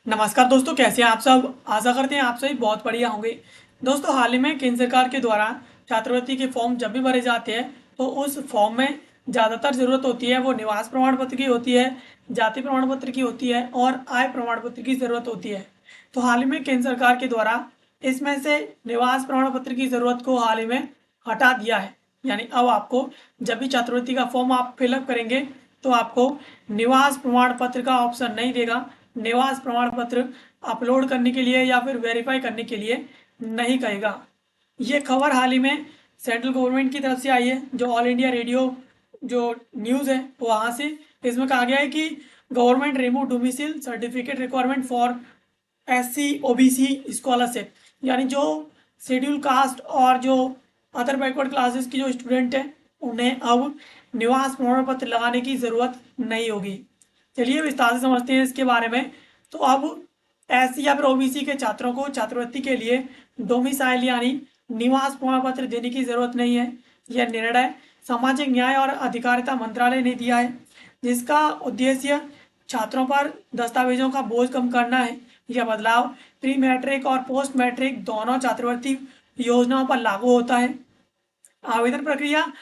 नमस्कार दोस्तों, कैसे हैं आप सब। आशा करते हैं आप सभी बहुत बढ़िया होंगे। दोस्तों, हाल ही में केंद्र सरकार के द्वारा छात्रवृत्ति के फॉर्म जब भी भरे जाते हैं तो उस फॉर्म में ज़्यादातर ज़रूरत होती है वो निवास प्रमाण पत्र की होती है, जाति प्रमाण पत्र की होती है और आय प्रमाण पत्र की ज़रूरत होती है। तो हाल ही में केंद्र सरकार के द्वारा इसमें से निवास प्रमाण पत्र की ज़रूरत को हाल ही में हटा दिया है। यानी अब आपको जब भी छात्रवृत्ति का फॉर्म आप फिलअप करेंगे तो आपको निवास प्रमाण पत्र का ऑप्शन नहीं देगा। निवास प्रमाण पत्र अपलोड करने के लिए या फिर वेरीफाई करने के लिए नहीं कहेगा। ये खबर हाल ही में सेंट्रल गवर्नमेंट की तरफ से आई है, जो ऑल इंडिया रेडियो जो न्यूज़ है वहाँ से। इसमें कहा गया है कि government remove domicile certificate requirement for SC OBC scholarship, यानी जो शेड्यूल कास्ट और जो अदर बैकवर्ड क्लासेस की जो स्टूडेंट हैं उन्हें अब निवास प्रमाण पत्र लगाने की ज़रूरत नहीं होगी। चलिए विस्तार से समझते हैं इसके बारे में। तो अब SC या फिर OBC के छात्रों को छात्रवृत्ति के लिए डोमिसाइल यानी निवास प्रमाण पत्र देने की ज़रूरत नहीं है। यह निर्णय सामाजिक न्याय और अधिकारिता मंत्रालय ने दिया है, जिसका उद्देश्य छात्रों पर दस्तावेजों का बोझ कम करना है। यह बदलाव प्री मैट्रिक और पोस्ट मैट्रिक दोनों छात्रवृत्ति योजनाओं पर लागू होता है। आवेदन प्रक्रिया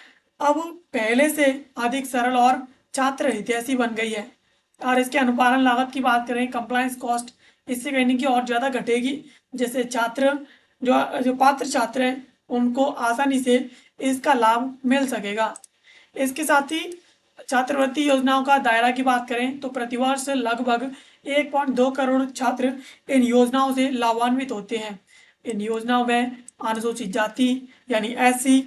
अब पहले से अधिक सरल और छात्र हितैषी बन गई है। और इसके अनुपालन लागत की बात करें, कंप्लायंस कॉस्ट इससे कहने की और ज़्यादा घटेगी, जैसे छात्र जो जो पात्र छात्र हैं उनको आसानी से इसका लाभ मिल सकेगा। इसके साथ ही छात्रवृत्ति योजनाओं का दायरा की बात करें तो प्रतिवर्ष लगभग 1.2 करोड़ छात्र इन योजनाओं से लाभान्वित होते हैं। इन योजनाओं में अनुसूचित जाति यानी SC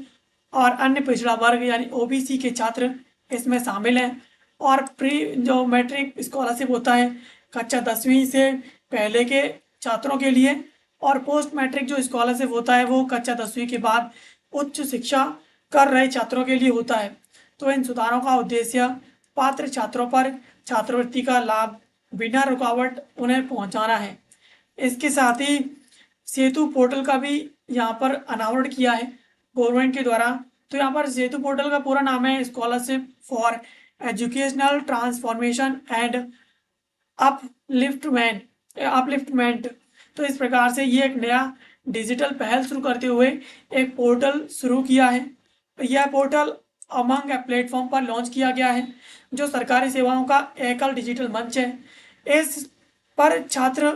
और अन्य पिछड़ा वर्ग यानी OBC के छात्र इसमें शामिल हैं। और प्री जो मैट्रिक स्कॉलरशिप होता है कक्षा 10वीं से पहले के छात्रों के लिए, और पोस्ट मैट्रिक जो स्कॉलरशिप होता है वो कक्षा 10वीं के बाद उच्च शिक्षा कर रहे छात्रों के लिए होता है। तो इन सुधारों का उद्देश्य पात्र छात्रों पर छात्रवृत्ति का लाभ बिना रुकावट उन्हें पहुंचाना है। इसके साथ ही सेतु पोर्टल का भी यहाँ पर अनावरण किया है गवर्नमेंट के द्वारा। तो यहाँ पर सेतु पोर्टल का पूरा नाम है scholarship for educational transformation and upliftment. तो इस प्रकार से ये एक नया डिजिटल पहल शुरू करते हुए एक पोर्टल शुरू किया है। यह पोर्टल अमंग प्लेटफॉर्म पर लॉन्च किया गया है, जो सरकारी सेवाओं का एकल डिजिटल मंच है। इस पर छात्र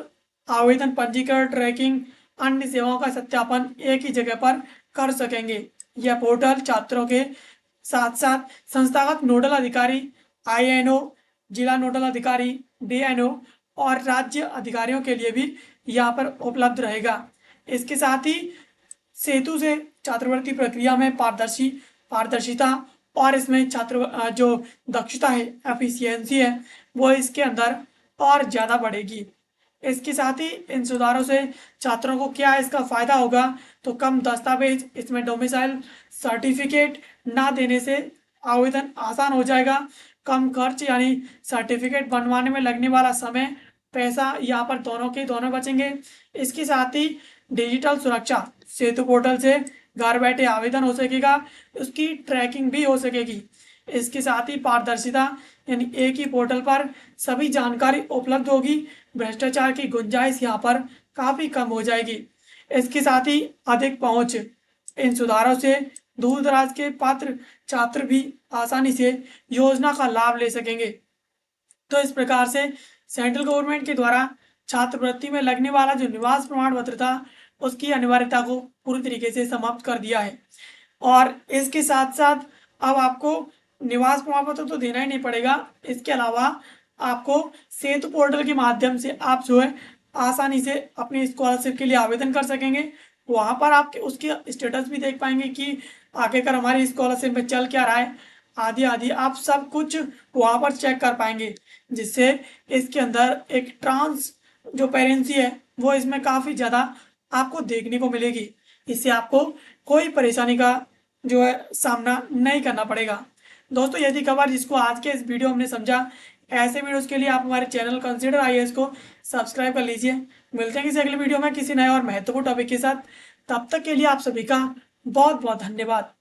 आवेदन, पंजीकरण, ट्रैकिंग, अन्य सेवाओं का सत्यापन एक ही जगह पर कर सकेंगे। यह पोर्टल छात्रों के साथ साथ संस्थागत नोडल अधिकारी, INO, जिला नोडल अधिकारी, DNO और राज्य अधिकारियों के लिए भी यहाँ पर उपलब्ध रहेगा। इसके साथ ही सेतु से छात्रवृत्ति प्रक्रिया में पारदर्शिता और इसमें छात्र जो दक्षता है, एफिशिएंसी है, वो इसके अंदर और ज़्यादा बढ़ेगी। इसके साथ ही इन सुधारों से छात्रों को क्या इसका फ़ायदा होगा, तो कम दस्तावेज, इसमें डोमिसाइल सर्टिफिकेट ना देने से आवेदन आसान हो जाएगा। कम खर्च यानी सर्टिफिकेट बनवाने में लगने वाला समय, पैसा यहाँ पर दोनों के दोनों बचेंगे। इसके साथ ही डिजिटल सुरक्षा, सेतु पोर्टल से घर बैठे आवेदन हो सकेगा, उसकी ट्रैकिंग भी हो सकेगी। इसके साथ ही पारदर्शिता यानी एक ही पोर्टल पर सभी जानकारी उपलब्ध होगी। भ्रष्टाचार की गुंजाइश यहाँ पर काफ़ी कम हो जाएगी। इसके साथ ही अधिक पहुँच, इन सुधारों से दूर दराज के पात्र छात्र भी आसानी से योजना का लाभ ले सकेंगे। तो इस प्रकार से सेंट्रल गवर्नमेंट के द्वारा छात्रवृत्ति में लगने वाला जो निवास प्रमाण पत्र था उसकी अनिवार्यता को पूरी तरीके से समाप्त कर दिया है। और इसके साथ साथ अब आपको निवास प्रमाण पत्र तो देना ही नहीं पड़ेगा, इसके अलावा आपको सेतु पोर्टल के माध्यम से आप जो है आसानी से अपनी स्कॉलरशिप के लिए आवेदन कर सकेंगे। वहाँ पर आप उसके स्टेटस भी देख पाएंगे कि आखिरकार हमारी स्कॉलरशिप में चल क्या रहा है, आदि आदि आप सब कुछ वहाँ पर चेक कर पाएंगे, जिससे इसके अंदर एक ट्रांस जो पेरेंसी है वो इसमें काफ़ी ज़्यादा आपको देखने को मिलेगी। इससे आपको कोई परेशानी का जो है सामना नहीं करना पड़ेगा। दोस्तों, यदि खबर जिसको आज के इस वीडियो हमने समझा, ऐसे वीडियोस के लिए आप हमारे चैनल कंसिडर IAS को सब्सक्राइब कर लीजिए। मिलते हैं किसी अगले वीडियो में किसी नए और महत्वपूर्ण टॉपिक के साथ। तब तक के लिए आप सभी का बहुत बहुत धन्यवाद।